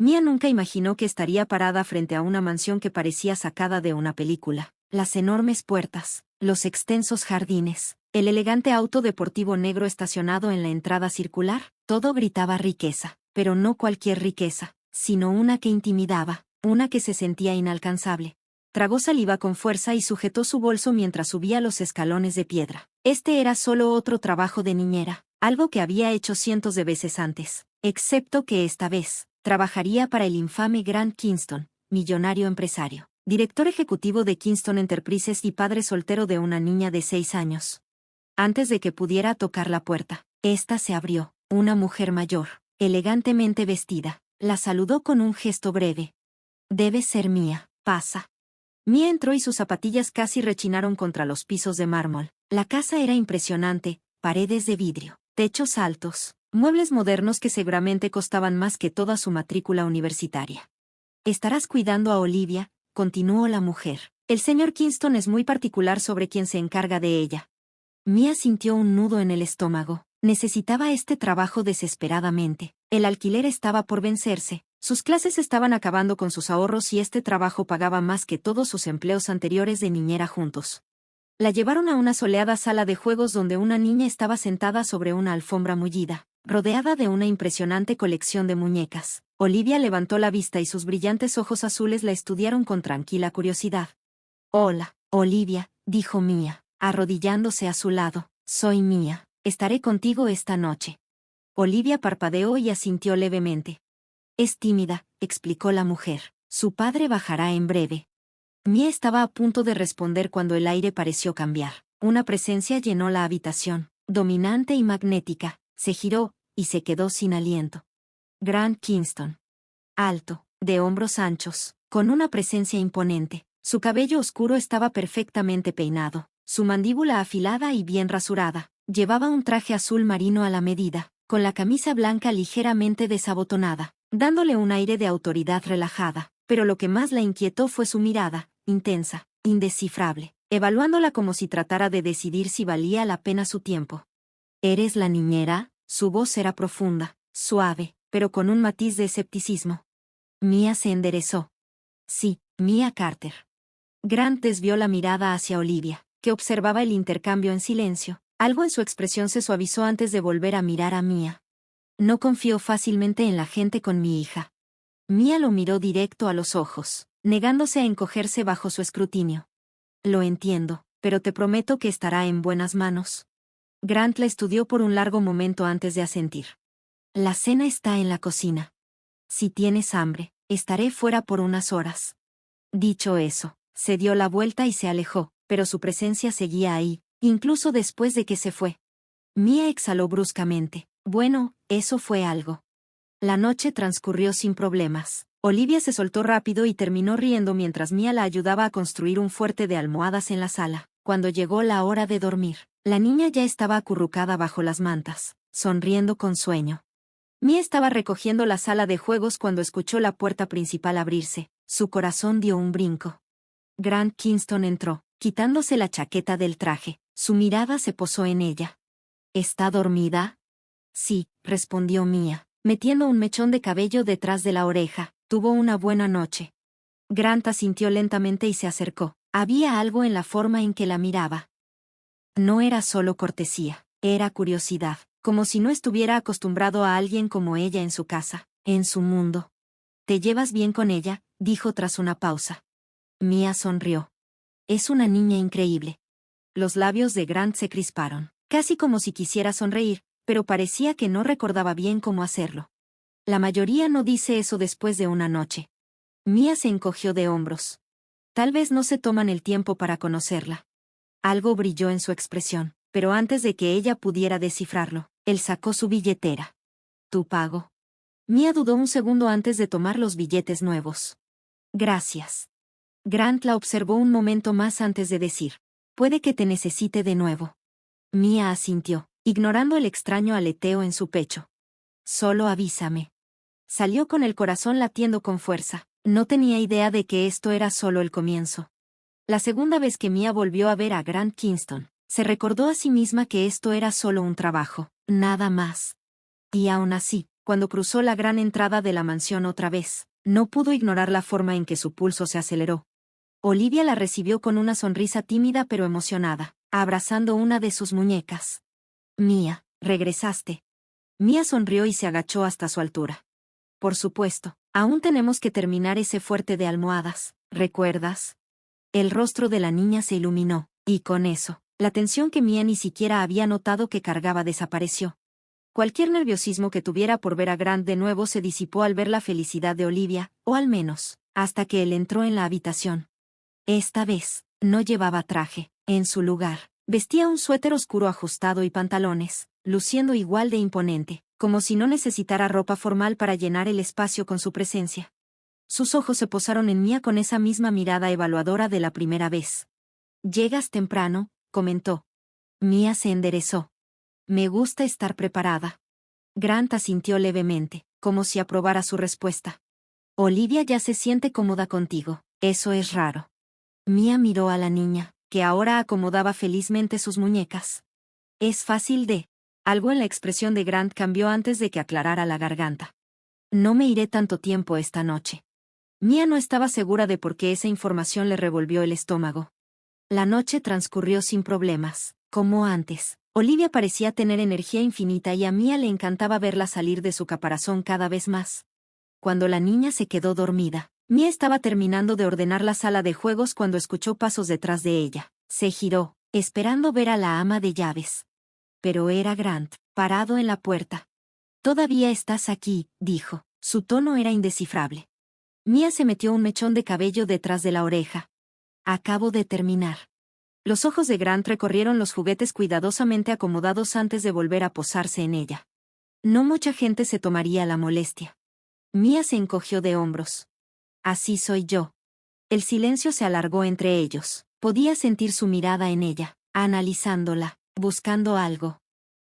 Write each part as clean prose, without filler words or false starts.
Mia nunca imaginó que estaría parada frente a una mansión que parecía sacada de una película. Las enormes puertas, los extensos jardines, el elegante auto deportivo negro estacionado en la entrada circular, todo gritaba riqueza, pero no cualquier riqueza, sino una que intimidaba, una que se sentía inalcanzable. Tragó saliva con fuerza y sujetó su bolso mientras subía los escalones de piedra. Este era solo otro trabajo de niñera, algo que había hecho cientos de veces antes, excepto que esta vez trabajaría para el infame Grant Kingston, millonario empresario, director ejecutivo de Kingston Enterprises y padre soltero de una niña de 6 años. Antes de que pudiera tocar la puerta, esta se abrió. Una mujer mayor, elegantemente vestida, la saludó con un gesto breve. «Debe ser Mia, pasa». Mia entró y sus zapatillas casi rechinaron contra los pisos de mármol. La casa era impresionante, paredes de vidrio, techos altos, muebles modernos que seguramente costaban más que toda su matrícula universitaria. «Estarás cuidando a Olivia», continuó la mujer. «El señor Kingston es muy particular sobre quién se encarga de ella». Mia sintió un nudo en el estómago. Necesitaba este trabajo desesperadamente. El alquiler estaba por vencerse, sus clases estaban acabando con sus ahorros y este trabajo pagaba más que todos sus empleos anteriores de niñera juntos. La llevaron a una soleada sala de juegos donde una niña estaba sentada sobre una alfombra mullida, rodeada de una impresionante colección de muñecas. Olivia levantó la vista y sus brillantes ojos azules la estudiaron con tranquila curiosidad. «Hola, Olivia», dijo Mia, arrodillándose a su lado. «Soy Mia. Estaré contigo esta noche». Olivia parpadeó y asintió levemente. «Es tímida», explicó la mujer. «Su padre bajará en breve». Mia estaba a punto de responder cuando el aire pareció cambiar. Una presencia llenó la habitación, dominante y magnética. Se giró, y se quedó sin aliento. Grant Kingston. Alto, de hombros anchos, con una presencia imponente. Su cabello oscuro estaba perfectamente peinado, su mandíbula afilada y bien rasurada. Llevaba un traje azul marino a la medida, con la camisa blanca ligeramente desabotonada, dándole un aire de autoridad relajada, pero lo que más la inquietó fue su mirada, intensa, indescifrable, evaluándola como si tratara de decidir si valía la pena su tiempo. «¿Eres la niñera?», su voz era profunda, suave, pero con un matiz de escepticismo. Mia se enderezó. «Sí, Mia Carter». Grant desvió la mirada hacia Olivia, que observaba el intercambio en silencio. Algo en su expresión se suavizó antes de volver a mirar a Mia. «No confío fácilmente en la gente con mi hija». Mia lo miró directo a los ojos, negándose a encogerse bajo su escrutinio. «Lo entiendo, pero te prometo que estará en buenas manos». Grant la estudió por un largo momento antes de asentir. «La cena está en la cocina. Si tienes hambre, estaré fuera por unas horas». Dicho eso, se dio la vuelta y se alejó, pero su presencia seguía ahí, incluso después de que se fue. Mia exhaló bruscamente. Bueno, eso fue algo. La noche transcurrió sin problemas. Olivia se soltó rápido y terminó riendo mientras Mia la ayudaba a construir un fuerte de almohadas en la sala. Cuando llegó la hora de dormir, la niña ya estaba acurrucada bajo las mantas, sonriendo con sueño. Mia estaba recogiendo la sala de juegos cuando escuchó la puerta principal abrirse. Su corazón dio un brinco. Grant Kingston entró, quitándose la chaqueta del traje. Su mirada se posó en ella. «¿Está dormida?» «Sí», respondió Mia, metiendo un mechón de cabello detrás de la oreja. «Tuvo una buena noche». Grant asintió lentamente y se acercó. Había algo en la forma en que la miraba. No era solo cortesía, era curiosidad, como si no estuviera acostumbrado a alguien como ella en su casa, en su mundo. «¿Te llevas bien con ella?», dijo tras una pausa. Mia sonrió. «Es una niña increíble». Los labios de Grant se crisparon, casi como si quisiera sonreír, pero parecía que no recordaba bien cómo hacerlo. La mayoría no dice eso después de una noche. Mia se encogió de hombros. Tal vez no se toman el tiempo para conocerla. Algo brilló en su expresión, pero antes de que ella pudiera descifrarlo, él sacó su billetera. «¿Tu pago?» Mia dudó un segundo antes de tomar los billetes nuevos. «Gracias». Grant la observó un momento más antes de decir: «Puede que te necesite de nuevo». Mia asintió, ignorando el extraño aleteo en su pecho. «Solo avísame». Salió con el corazón latiendo con fuerza. No tenía idea de que esto era solo el comienzo. La segunda vez que Mia volvió a ver a Grant Kingston, se recordó a sí misma que esto era solo un trabajo, nada más. Y aún así, Cuando cruzó la gran entrada de la mansión otra vez, no pudo ignorar la forma en que su pulso se aceleró. Olivia la recibió con una sonrisa tímida pero emocionada, abrazando una de sus muñecas. Mía, regresaste. Mía sonrió y se agachó hasta su altura. Por supuesto, aún tenemos que terminar ese fuerte de almohadas, ¿recuerdas? El rostro de la niña se iluminó, y con eso, la tensión que Mía ni siquiera había notado que cargaba desapareció. Cualquier nerviosismo que tuviera por ver a Grant de nuevo se disipó al ver la felicidad de Olivia, o al menos, hasta que él entró en la habitación. Esta vez, no llevaba traje. En su lugar, vestía un suéter oscuro ajustado y pantalones, luciendo igual de imponente, como si no necesitara ropa formal para llenar el espacio con su presencia. Sus ojos se posaron en Mía con esa misma mirada evaluadora de la primera vez. «Llegas temprano», comentó. Mía se enderezó. «Me gusta estar preparada». Grant asintió levemente, como si aprobara su respuesta. «Olivia ya se siente cómoda contigo, eso es raro». Mía miró a la niña, que ahora acomodaba felizmente sus muñecas. «Es fácil de...». Algo en la expresión de Grant cambió antes de que aclarara la garganta. «No me iré tanto tiempo esta noche». Mía no estaba segura de por qué esa información le revolvió el estómago. La noche transcurrió sin problemas, como antes. Olivia parecía tener energía infinita y a Mía le encantaba verla salir de su caparazón cada vez más. Cuando la niña se quedó dormida, Mía estaba terminando de ordenar la sala de juegos cuando escuchó pasos detrás de ella. Se giró, esperando ver a la ama de llaves. Pero era Grant, parado en la puerta. «Todavía estás aquí», dijo. Su tono era indescifrable. Mía se metió un mechón de cabello detrás de la oreja. «Acabo de terminar». Los ojos de Grant recorrieron los juguetes cuidadosamente acomodados antes de volver a posarse en ella. No mucha gente se tomaría la molestia. Mía se encogió de hombros. «Así soy yo». El silencio se alargó entre ellos. Podía sentir su mirada en ella, analizándola, buscando algo.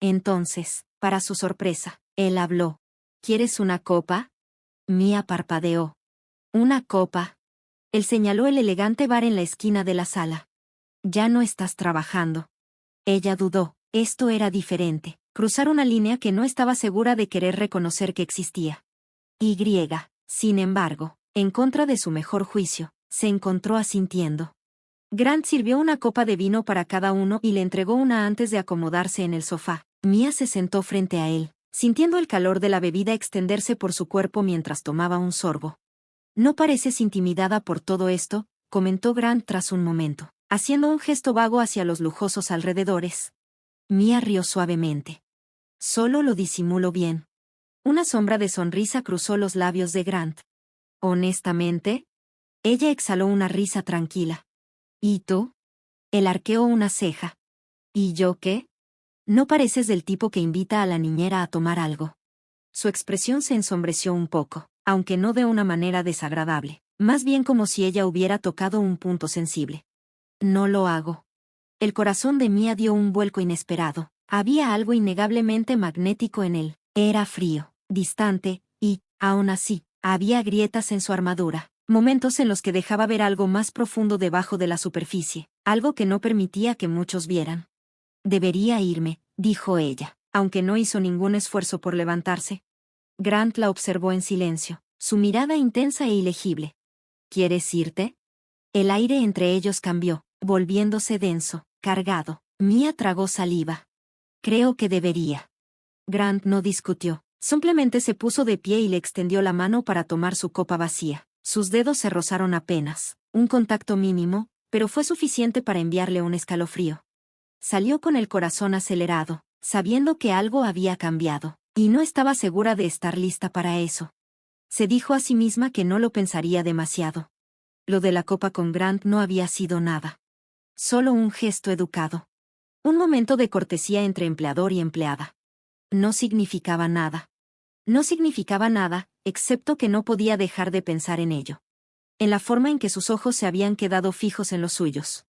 Entonces, para su sorpresa, él habló. «¿Quieres una copa?» Mía parpadeó. «¿Una copa?» Él señaló el elegante bar en la esquina de la sala. «¿Ya no estás trabajando?» Ella dudó. Esto era diferente. Cruzar una línea que no estaba segura de querer reconocer que existía. Y, sin embargo, en contra de su mejor juicio, se encontró asintiendo. Grant sirvió una copa de vino para cada uno y le entregó una antes de acomodarse en el sofá. Mía se sentó frente a él, sintiendo el calor de la bebida extenderse por su cuerpo mientras tomaba un sorbo. «No pareces intimidada por todo esto», comentó Grant tras un momento, haciendo un gesto vago hacia los lujosos alrededores. Mía rió suavemente. «Solo lo disimulo bien». Una sombra de sonrisa cruzó los labios de Grant. «¿Honestamente?» Ella exhaló una risa tranquila. «¿Y tú?» Él arqueó una ceja. «¿Y yo qué?» «No pareces del tipo que invita a la niñera a tomar algo». Su expresión se ensombreció un poco, aunque no de una manera desagradable, más bien como si ella hubiera tocado un punto sensible. «No lo hago». El corazón de Mía dio un vuelco inesperado. Había algo innegablemente magnético en él. Era frío, distante, y, aún así, había grietas en su armadura, momentos en los que dejaba ver algo más profundo debajo de la superficie, algo que no permitía que muchos vieran. «Debería irme», dijo ella, aunque no hizo ningún esfuerzo por levantarse. Grant la observó en silencio, su mirada intensa e ilegible. «¿Quieres irte?» El aire entre ellos cambió, volviéndose denso, cargado. Mía tragó saliva. «Creo que debería». Grant no discutió, simplemente se puso de pie y le extendió la mano para tomar su copa vacía. Sus dedos se rozaron apenas, un contacto mínimo, pero fue suficiente para enviarle un escalofrío. Salió con el corazón acelerado, sabiendo que algo había cambiado, y no estaba segura de estar lista para eso. Se dijo a sí misma que no lo pensaría demasiado. Lo de la copa con Grant no había sido nada. Solo un gesto educado. Un momento de cortesía entre empleador y empleada. No significaba nada. No significaba nada, excepto que no podía dejar de pensar en ello. En la forma en que sus ojos se habían quedado fijos en los suyos.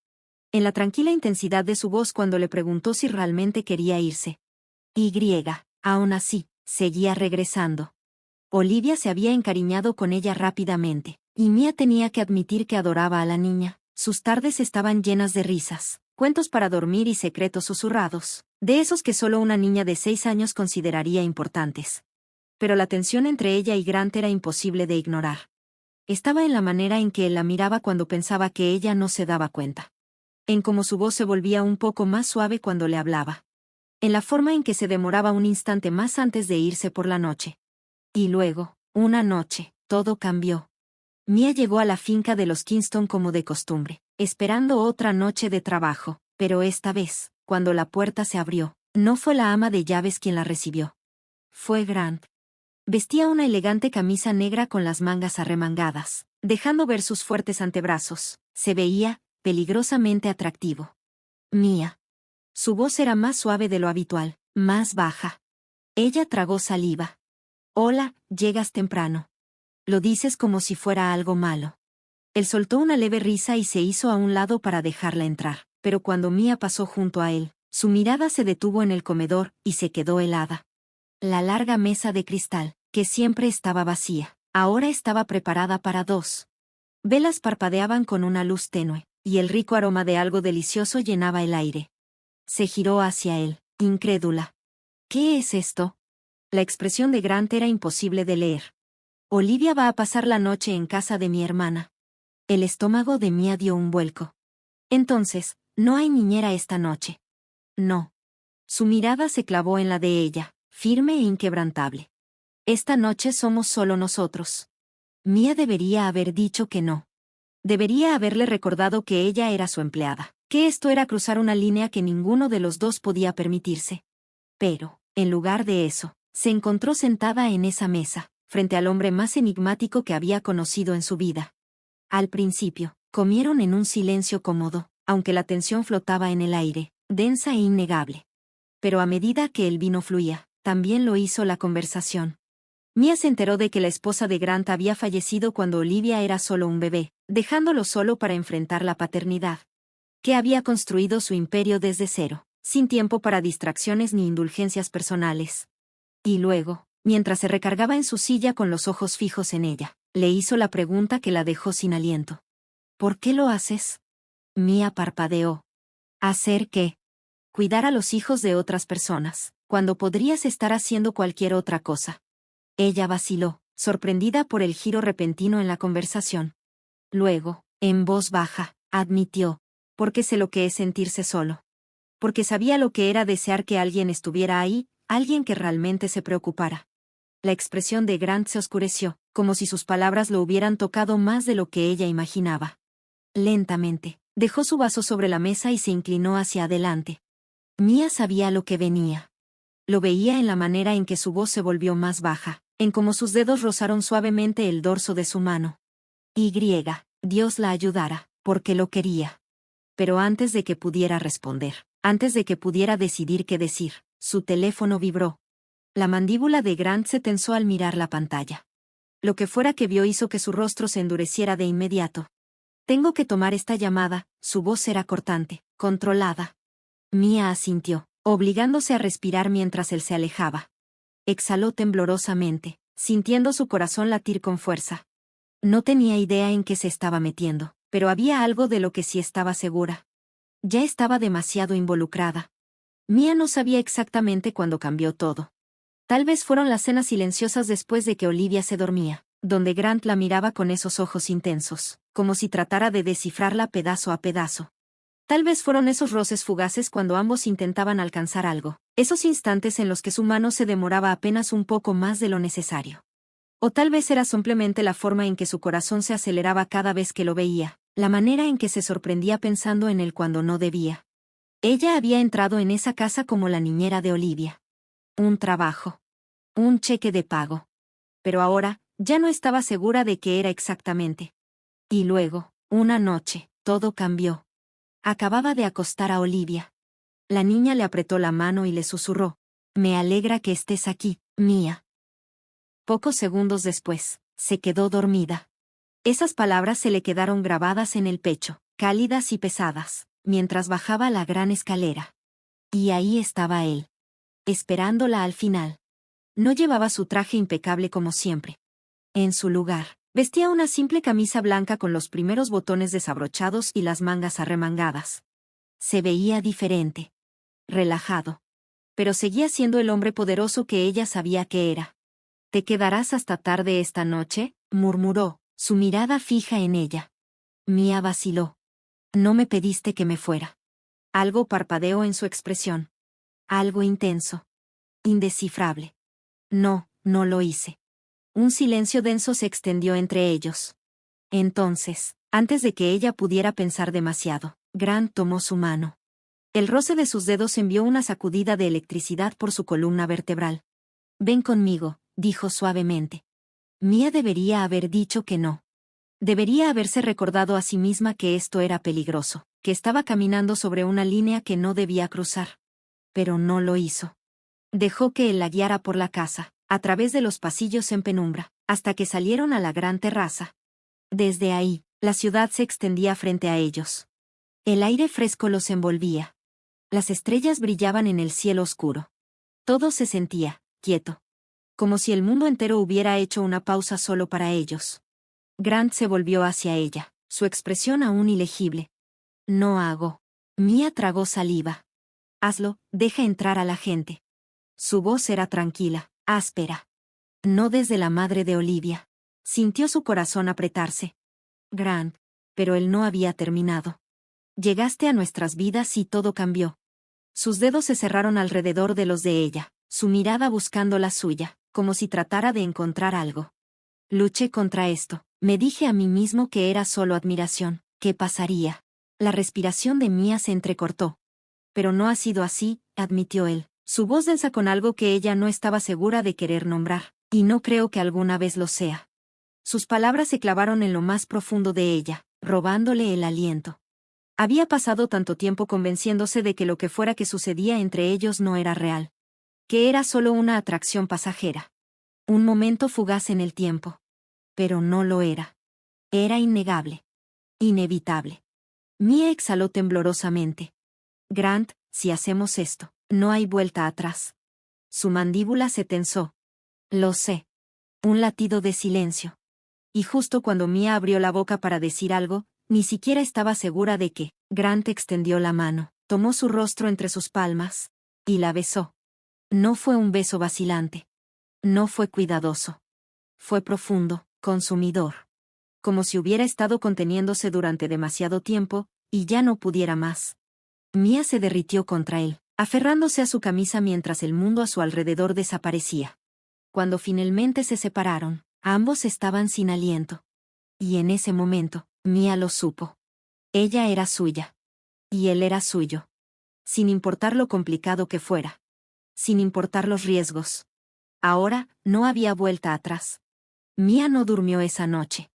En la tranquila intensidad de su voz cuando le preguntó si realmente quería irse. Y, aún así, seguía regresando. Olivia se había encariñado con ella rápidamente, y Mía tenía que admitir que adoraba a la niña. Sus tardes estaban llenas de risas, cuentos para dormir y secretos susurrados, de esos que solo una niña de 6 años consideraría importantes. Pero la tensión entre ella y Grant era imposible de ignorar. Estaba en la manera en que él la miraba cuando pensaba que ella no se daba cuenta. En cómo su voz se volvía un poco más suave cuando le hablaba. En la forma en que se demoraba un instante más antes de irse por la noche. Y luego, una noche, todo cambió. Mia llegó a la finca de los Kingston como de costumbre, esperando otra noche de trabajo, pero esta vez, cuando la puerta se abrió, no fue la ama de llaves quien la recibió. Fue Grant. Vestía una elegante camisa negra con las mangas arremangadas, dejando ver sus fuertes antebrazos. Se veía peligrosamente atractivo. Mia. Su voz era más suave de lo habitual, más baja. Ella tragó saliva. Hola, llegas temprano. Lo dices como si fuera algo malo. Él soltó una leve risa y se hizo a un lado para dejarla entrar, pero cuando Mia pasó junto a él, su mirada se detuvo en el comedor y se quedó helada. La larga mesa de cristal, que siempre estaba vacía, ahora estaba preparada para dos. Velas parpadeaban con una luz tenue, y el rico aroma de algo delicioso llenaba el aire. Se giró hacia él, incrédula. ¿Qué es esto? La expresión de Grant era imposible de leer. Olivia va a pasar la noche en casa de mi hermana. El estómago de Mia dio un vuelco. Entonces, no hay niñera esta noche. No. Su mirada se clavó en la de ella, firme e inquebrantable. Esta noche somos solo nosotros. Mia debería haber dicho que no. Debería haberle recordado que ella era su empleada, que esto era cruzar una línea que ninguno de los dos podía permitirse. Pero, en lugar de eso, se encontró sentada en esa mesa, frente al hombre más enigmático que había conocido en su vida. Al principio, comieron en un silencio cómodo, aunque la tensión flotaba en el aire, densa e innegable. Pero a medida que el vino fluía, también lo hizo la conversación. Mia se enteró de que la esposa de Grant había fallecido cuando Olivia era solo un bebé, dejándolo solo para enfrentar la paternidad. Que había construido su imperio desde cero, sin tiempo para distracciones ni indulgencias personales. Y luego, mientras se recargaba en su silla con los ojos fijos en ella, le hizo la pregunta que la dejó sin aliento. ¿Por qué lo haces? Mia parpadeó. ¿Hacer qué? Cuidar a los hijos de otras personas, cuando podrías estar haciendo cualquier otra cosa. Ella vaciló, sorprendida por el giro repentino en la conversación. Luego, en voz baja, admitió, porque sé lo que es sentirse solo. Porque sabía lo que era desear que alguien estuviera ahí, alguien que realmente se preocupara. La expresión de Grant se oscureció, como si sus palabras lo hubieran tocado más de lo que ella imaginaba. Lentamente, dejó su vaso sobre la mesa y se inclinó hacia adelante. Mia sabía lo que venía. Lo veía en la manera en que su voz se volvió más baja, en cómo sus dedos rozaron suavemente el dorso de su mano. Dios la ayudara, porque lo quería. Pero antes de que pudiera responder, antes de que pudiera decidir qué decir, su teléfono vibró. La mandíbula de Grant se tensó al mirar la pantalla. Lo que fuera que vio hizo que su rostro se endureciera de inmediato. Tengo que tomar esta llamada, su voz era cortante, controlada. Mia asintió, obligándose a respirar mientras él se alejaba. Exhaló temblorosamente, sintiendo su corazón latir con fuerza. No tenía idea en qué se estaba metiendo, pero había algo de lo que sí estaba segura. Ya estaba demasiado involucrada. Mia no sabía exactamente cuándo cambió todo. Tal vez fueron las cenas silenciosas después de que Olivia se dormía, donde Grant la miraba con esos ojos intensos, como si tratara de descifrarla pedazo a pedazo. Tal vez fueron esos roces fugaces cuando ambos intentaban alcanzar algo, esos instantes en los que su mano se demoraba apenas un poco más de lo necesario. O tal vez era simplemente la forma en que su corazón se aceleraba cada vez que lo veía, la manera en que se sorprendía pensando en él cuando no debía. Ella había entrado en esa casa como la niñera de Olivia. Un trabajo. Un cheque de pago. Pero ahora, ya no estaba segura de qué era exactamente. Y luego, una noche, todo cambió. Acababa de acostar a Olivia. La niña le apretó la mano y le susurró. Me alegra que estés aquí, Mia. Pocos segundos después, se quedó dormida. Esas palabras se le quedaron grabadas en el pecho, cálidas y pesadas, mientras bajaba la gran escalera. Y ahí estaba él. Esperándola al final. No llevaba su traje impecable como siempre. En su lugar, vestía una simple camisa blanca con los primeros botones desabrochados y las mangas arremangadas. Se veía diferente. Relajado. Pero seguía siendo el hombre poderoso que ella sabía que era. ¿Te quedarás hasta tarde esta noche?, murmuró, su mirada fija en ella. Mia vaciló. No me pediste que me fuera. Algo parpadeó en su expresión. Algo intenso. Indescifrable. No, no lo hice. Un silencio denso se extendió entre ellos. Entonces, antes de que ella pudiera pensar demasiado, Grant tomó su mano. El roce de sus dedos envió una sacudida de electricidad por su columna vertebral. Ven conmigo, dijo suavemente. Mia debería haber dicho que no. Debería haberse recordado a sí misma que esto era peligroso, que estaba caminando sobre una línea que no debía cruzar. Pero no lo hizo. Dejó que él la guiara por la casa, a través de los pasillos en penumbra, hasta que salieron a la gran terraza. Desde ahí, la ciudad se extendía frente a ellos. El aire fresco los envolvía. Las estrellas brillaban en el cielo oscuro. Todo se sentía quieto. Como si el mundo entero hubiera hecho una pausa solo para ellos. Grant se volvió hacia ella, su expresión aún ilegible. No hago. Mia tragó saliva. Hazlo, deja entrar a la gente. Su voz era tranquila, áspera. No desde la madre de Olivia. Sintió su corazón apretarse. Grant. Pero él no había terminado. Llegaste a nuestras vidas y todo cambió. Sus dedos se cerraron alrededor de los de ella, su mirada buscando la suya, como si tratara de encontrar algo. Luché contra esto. Me dije a mí mismo que era solo admiración. ¿Qué pasaría? La respiración de Mia se entrecortó. Pero no ha sido así, admitió él, su voz densa con algo que ella no estaba segura de querer nombrar, y no creo que alguna vez lo sea. Sus palabras se clavaron en lo más profundo de ella, robándole el aliento. Había pasado tanto tiempo convenciéndose de que lo que fuera que sucedía entre ellos no era real. Que era solo una atracción pasajera. Un momento fugaz en el tiempo. Pero no lo era. Era innegable. Inevitable. Mia exhaló temblorosamente. Grant, si hacemos esto, no hay vuelta atrás. Su mandíbula se tensó. Lo sé. Un latido de silencio. Y justo cuando Mia abrió la boca para decir algo, ni siquiera estaba segura de que, Grant extendió la mano, tomó su rostro entre sus palmas, y la besó. No fue un beso vacilante. No fue cuidadoso. Fue profundo, consumidor. Como si hubiera estado conteniéndose durante demasiado tiempo, y ya no pudiera más. Mia se derritió contra él, aferrándose a su camisa mientras el mundo a su alrededor desaparecía. Cuando finalmente se separaron, ambos estaban sin aliento. Y en ese momento, Mia lo supo. Ella era suya. Y él era suyo. Sin importar lo complicado que fuera. Sin importar los riesgos. Ahora, no había vuelta atrás. Mia no durmió esa noche.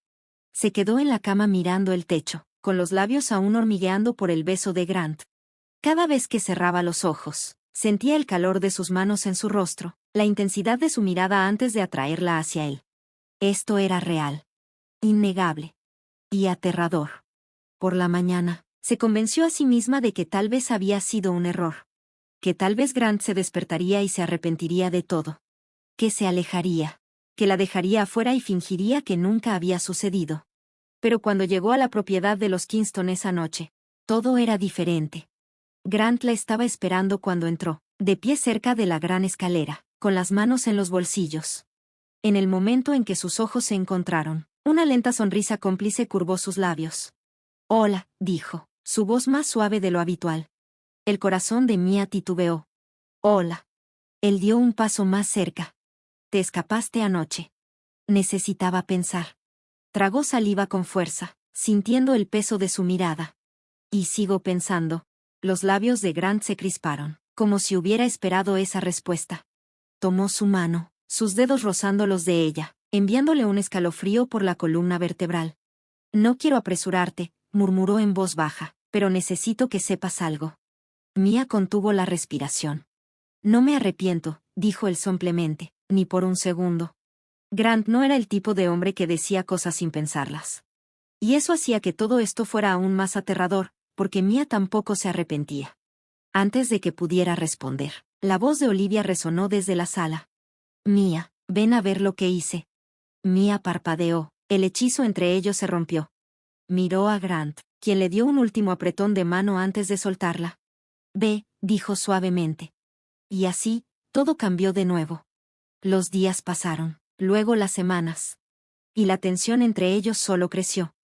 Se quedó en la cama mirando el techo, con los labios aún hormigueando por el beso de Grant. Cada vez que cerraba los ojos, sentía el calor de sus manos en su rostro, la intensidad de su mirada antes de atraerla hacia él. Esto era real. Innegable. Y aterrador. Por la mañana, se convenció a sí misma de que tal vez había sido un error. Que tal vez Grant se despertaría y se arrepentiría de todo. Que se alejaría. Que la dejaría afuera y fingiría que nunca había sucedido. Pero cuando llegó a la propiedad de los Kingston esa noche, todo era diferente. Grant la estaba esperando cuando entró, de pie cerca de la gran escalera, con las manos en los bolsillos. En el momento en que sus ojos se encontraron, una lenta sonrisa cómplice curvó sus labios. Hola, dijo, su voz más suave de lo habitual. El corazón de Mia titubeó. Hola. Él dio un paso más cerca. Te escapaste anoche. Necesitaba pensar. Tragó saliva con fuerza, sintiendo el peso de su mirada. Y sigo pensando. Los labios de Grant se crisparon, como si hubiera esperado esa respuesta. Tomó su mano, sus dedos rozando los de ella, enviándole un escalofrío por la columna vertebral. No quiero apresurarte, murmuró en voz baja, pero necesito que sepas algo. Mia contuvo la respiración. No me arrepiento, dijo él somplemente, ni por un segundo. Grant no era el tipo de hombre que decía cosas sin pensarlas. Y eso hacía que todo esto fuera aún más aterrador, porque Mia tampoco se arrepentía. Antes de que pudiera responder, la voz de Olivia resonó desde la sala. Mia, ven a ver lo que hice. Mia parpadeó, el hechizo entre ellos se rompió. Miró a Grant, quien le dio un último apretón de mano antes de soltarla. Ve, dijo suavemente. Y así, todo cambió de nuevo. Los días pasaron. luego las semanas. Y la tensión entre ellos solo creció.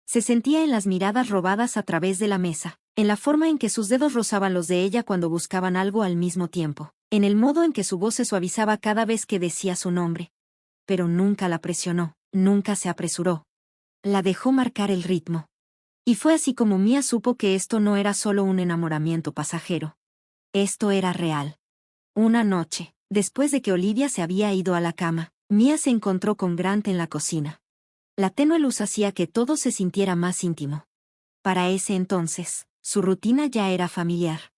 Se sentía en las miradas robadas a través de la mesa, en la forma en que sus dedos rozaban los de ella cuando buscaban algo al mismo tiempo, en el modo en que su voz se suavizaba cada vez que decía su nombre. Pero nunca la presionó, nunca se apresuró. La dejó marcar el ritmo. Y fue así como Mia supo que esto no era solo un enamoramiento pasajero. Esto era real. Una noche, después de que Olivia se había ido a la cama, Mia se encontró con Grant en la cocina. La tenue luz hacía que todo se sintiera más íntimo. Para ese entonces, su rutina ya era familiar.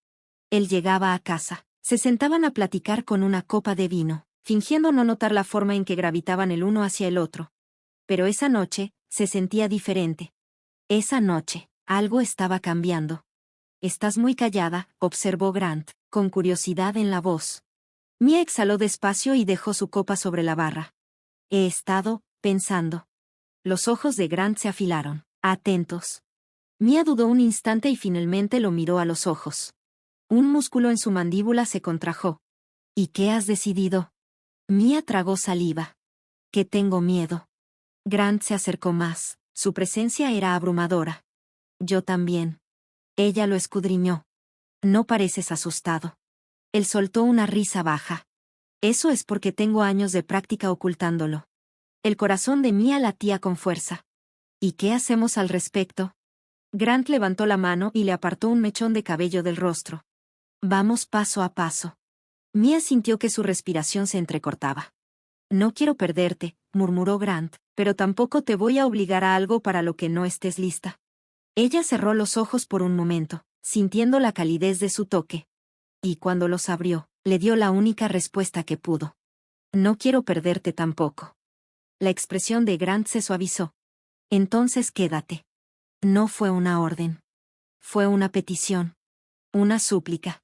Él llegaba a casa, se sentaban a platicar con una copa de vino, fingiendo no notar la forma en que gravitaban el uno hacia el otro. Pero esa noche, se sentía diferente. Esa noche, algo estaba cambiando. «Estás muy callada», observó Grant, con curiosidad en la voz. Mia exhaló despacio y dejó su copa sobre la barra. «He estado pensando». Los ojos de Grant se afilaron, atentos. Mia dudó un instante y finalmente lo miró a los ojos. Un músculo en su mandíbula se contrajo. «¿Y qué has decidido?» Mia tragó saliva. «Que tengo miedo». Grant se acercó más, su presencia era abrumadora. «Yo también». Ella lo escudriñó. «No pareces asustado». Él soltó una risa baja. «Eso es porque tengo años de práctica ocultándolo». El corazón de Mia latía con fuerza. «¿Y qué hacemos al respecto?» Grant levantó la mano y le apartó un mechón de cabello del rostro. «Vamos paso a paso». Mia sintió que su respiración se entrecortaba. «No quiero perderte», murmuró Grant, «pero tampoco te voy a obligar a algo para lo que no estés lista». Ella cerró los ojos por un momento, sintiendo la calidez de su toque. Y cuando los abrió, le dio la única respuesta que pudo. «No quiero perderte tampoco». La expresión de Grant se suavizó. «Entonces quédate». No fue una orden. Fue una petición. Una súplica.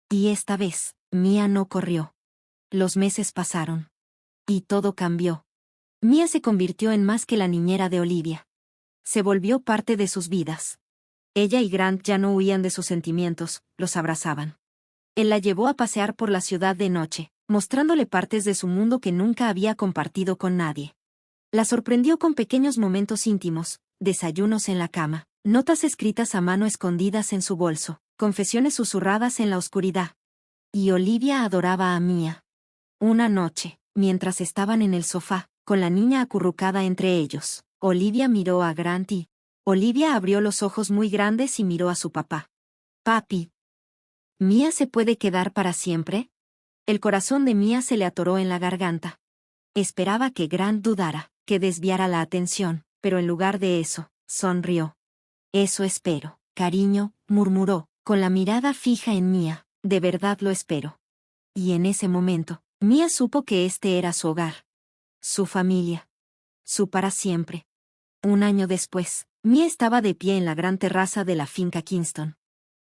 Y esta vez, Mia no corrió. Los meses pasaron. Y todo cambió. Mia se convirtió en más que la niñera de Olivia. Se volvió parte de sus vidas. Ella y Grant ya no huían de sus sentimientos, los abrazaban. Él la llevó a pasear por la ciudad de noche, mostrándole partes de su mundo que nunca había compartido con nadie. La sorprendió con pequeños momentos íntimos, desayunos en la cama, notas escritas a mano escondidas en su bolso, confesiones susurradas en la oscuridad. Y Olivia adoraba a Mia. Una noche, mientras estaban en el sofá, con la niña acurrucada entre ellos, Olivia miró a Grant y Olivia abrió los ojos muy grandes y miró a su papá. «Papi, ¿Mia se puede quedar para siempre?» El corazón de Mia se le atoró en la garganta. Esperaba que Grant dudara, que desviara la atención, pero en lugar de eso, sonrió. «Eso espero, cariño», murmuró, con la mirada fija en Mia, «de verdad lo espero». Y en ese momento, Mia supo que este era su hogar. Su familia. Su para siempre. Un año después, Mia estaba de pie en la gran terraza de la finca Kingston.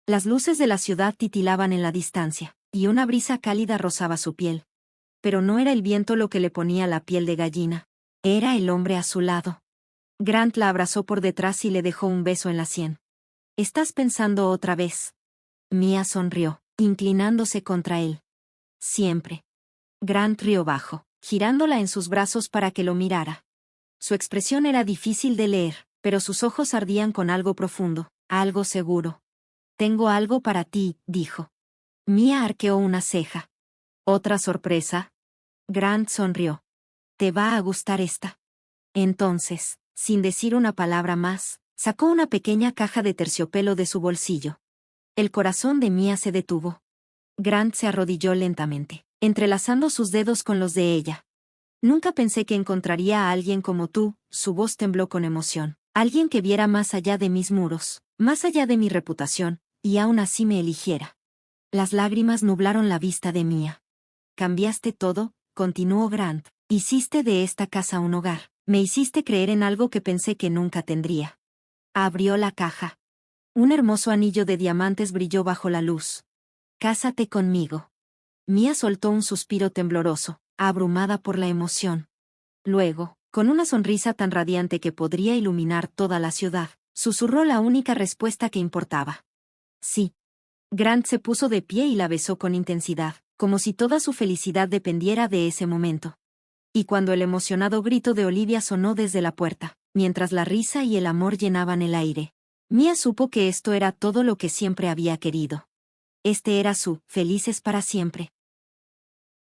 Las luces de la ciudad titilaban en la distancia, y una brisa cálida rozaba su piel. Pero no era el viento lo que le ponía la piel de gallina. Era el hombre a su lado. Grant la abrazó por detrás y le dejó un beso en la sien. «¿Estás pensando otra vez?» Mia sonrió, inclinándose contra él. «Siempre». Grant rió bajo, girándola en sus brazos para que lo mirara. Su expresión era difícil de leer, pero sus ojos ardían con algo profundo, algo seguro. «Tengo algo para ti», dijo. Mia arqueó una ceja. «¿Otra sorpresa?» Grant sonrió. «¿Te va a gustar esta?» Entonces, sin decir una palabra más, sacó una pequeña caja de terciopelo de su bolsillo. El corazón de Mia se detuvo. Grant se arrodilló lentamente, entrelazando sus dedos con los de ella. «Nunca pensé que encontraría a alguien como tú», su voz tembló con emoción. «Alguien que viera más allá de mis muros, más allá de mi reputación, y aún así me eligiera». Las lágrimas nublaron la vista de Mia. «Cambiaste todo», continuó Grant. «Hiciste de esta casa un hogar. Me hiciste creer en algo que pensé que nunca tendría». Abrió la caja. Un hermoso anillo de diamantes brilló bajo la luz. «Cásate conmigo». Mia soltó un suspiro tembloroso, abrumada por la emoción. Luego, con una sonrisa tan radiante que podría iluminar toda la ciudad, susurró la única respuesta que importaba. «Sí». Grant se puso de pie y la besó con intensidad, como si toda su felicidad dependiera de ese momento. Y cuando el emocionado grito de Olivia sonó desde la puerta, mientras la risa y el amor llenaban el aire, Mia supo que esto era todo lo que siempre había querido. Este era su felices para siempre.